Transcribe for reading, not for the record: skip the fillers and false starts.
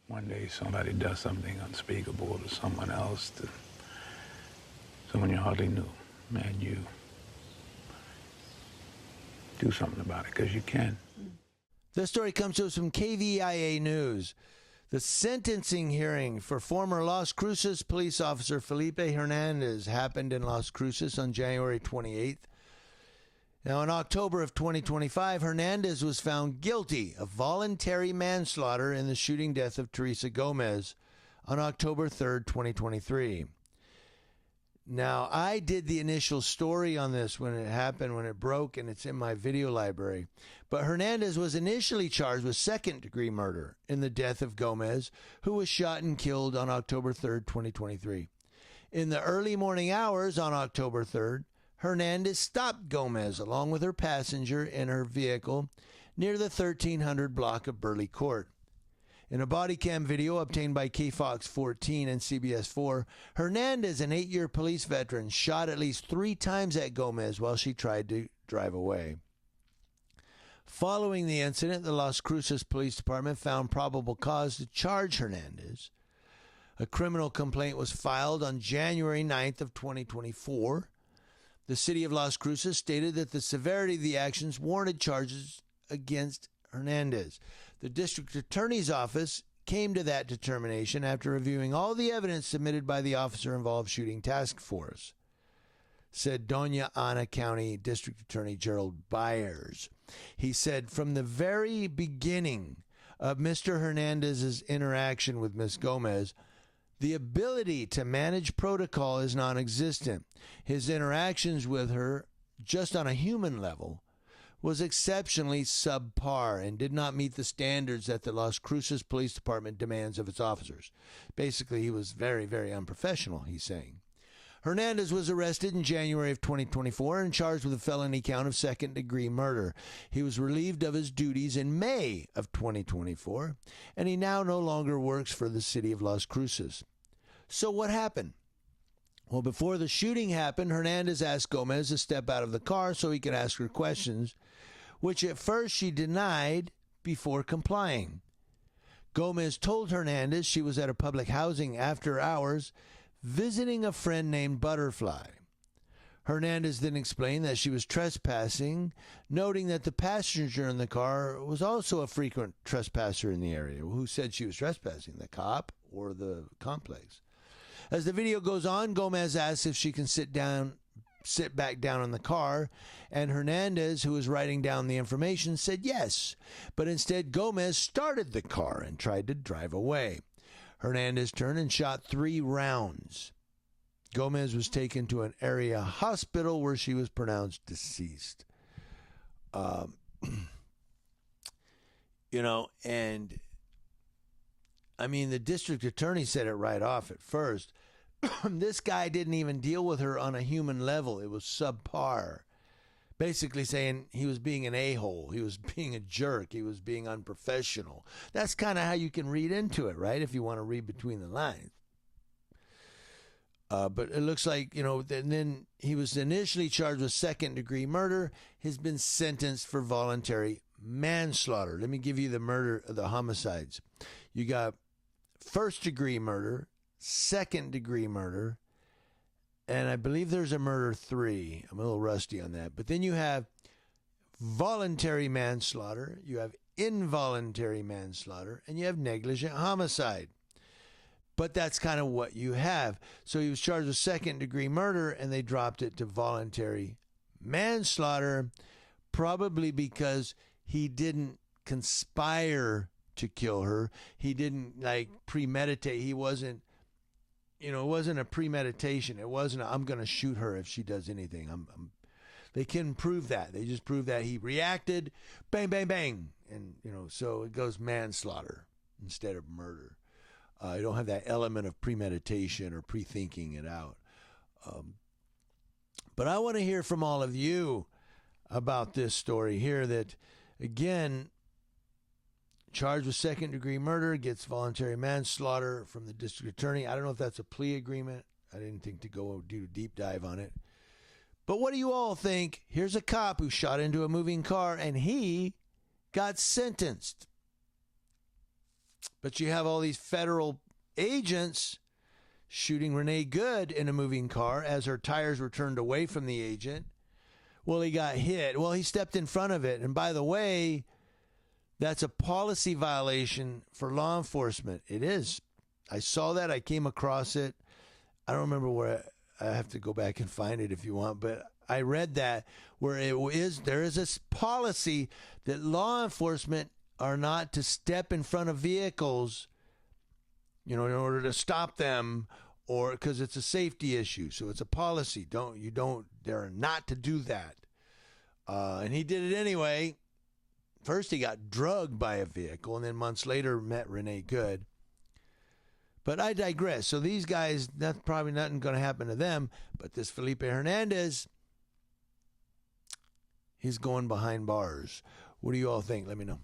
one day somebody does something unspeakable to someone else, to someone you hardly knew, and you do something about it, because you can. This story comes to us from KVIA News. The sentencing hearing for former Las Cruces police officer Felipe Hernandez happened in Las Cruces on January 28th. Now, in October of 2025, Hernandez was found guilty of voluntary manslaughter in the shooting death of Teresa Gomez on October 3rd, 2023. Now, I did the initial story on this when it happened, when it broke, and it's in my video library. But Hernandez was initially charged with second-degree murder in the death of Gomez, who was shot and killed on October 3rd, 2023. In the early morning hours on October 3rd, Hernandez stopped Gomez along with her passenger in her vehicle near the 1300 block of Burley Court. In a body cam video obtained by KFOX 14 and CBS 4, Hernandez, an 8-year police veteran, shot at least 3 times at Gomez while she tried to drive away. Following the incident, the Las Cruces Police Department found probable cause to charge Hernandez. A criminal complaint was filed on January 9th of 2024. The city of Las Cruces stated that the severity of the actions warranted charges against Hernandez. The district attorney's office came to that determination after reviewing all the evidence submitted by the officer-involved shooting task force, said Doña Ana County District Attorney Gerald Byers. He said, from the very beginning of Mr. Hernandez's interaction with Ms. Gomez, the ability to manage protocol is non-existent. His interactions with her, just on a human level, was exceptionally subpar and did not meet the standards that the Las Cruces Police Department demands of its officers. Basically, he was very, very unprofessional, he's saying. Hernandez was arrested in January of 2024 and charged with a felony count of second-degree murder. He was relieved of his duties in May of 2024, and he now no longer works for the city of Las Cruces. So what happened? Well, before the shooting happened, Hernandez asked Gomez to step out of the car so he could ask her questions, which at first she denied before complying. Gomez told Hernandez she was at a public housing after hours visiting a friend named Butterfly. Hernandez then explained that she was trespassing, noting that the passenger in the car was also a frequent trespasser in the area. Who said she was trespassing, the cop or the complex? As the video goes on, Gomez asks if she can sit back down in the car, and Hernandez, who was writing down the information, said yes. But instead, Gomez started the car and tried to drive away. Hernandez turned and shot 3 rounds. Gomez was taken to an area hospital where she was pronounced deceased. And I mean, the district attorney said it right off at first. This guy didn't even deal with her on a human level. It was subpar. Basically saying he was being an a-hole. He was being a jerk. He was being unprofessional. That's kind of how you can read into it, right? If you want to read between the lines. But it looks like, and then he was initially charged with second-degree murder. He's been sentenced for voluntary manslaughter. Let me give you the homicides. You got first-degree murder, second-degree murder, and I believe there's a murder 3. I'm a little rusty on that. But then you have voluntary manslaughter, you have involuntary manslaughter, and you have negligent homicide. But that's kind of what you have. So he was charged with second-degree murder, and they dropped it to voluntary manslaughter, probably because he didn't conspire to kill her. He didn't premeditate. He wasn't, it wasn't a premeditation. It wasn't I'm going to shoot her if she does anything. They can prove that. They just prove that he reacted, bang, bang, bang. And, so it goes manslaughter instead of murder. You don't have that element of premeditation or pre-thinking it out. But I want to hear from all of you about this story here that, again, charged with second-degree murder, gets voluntary manslaughter from the district attorney. I don't know if that's a plea agreement. I didn't think to go do a deep dive on it. But what do you all think? Here's a cop who shot into a moving car, and he got sentenced. But you have all these federal agents shooting Renee Good in a moving car as her tires were turned away from the agent. Well, he got hit. Well, he stepped in front of it. And by the way, that's a policy violation for law enforcement. It is. I saw that. I came across it. I don't remember where. I have to go back and find it if you want. But I read that where there is this policy that law enforcement are not to step in front of vehicles, in order to stop them, or because it's a safety issue. So it's a policy. They're not to do that. And he did it anyway. First, he got drugged by a vehicle, and then months later met Renee Good. But I digress. So these guys, that's probably nothing going to happen to them. But this Felipe Hernandez, he's going behind bars. What do you all think? Let me know.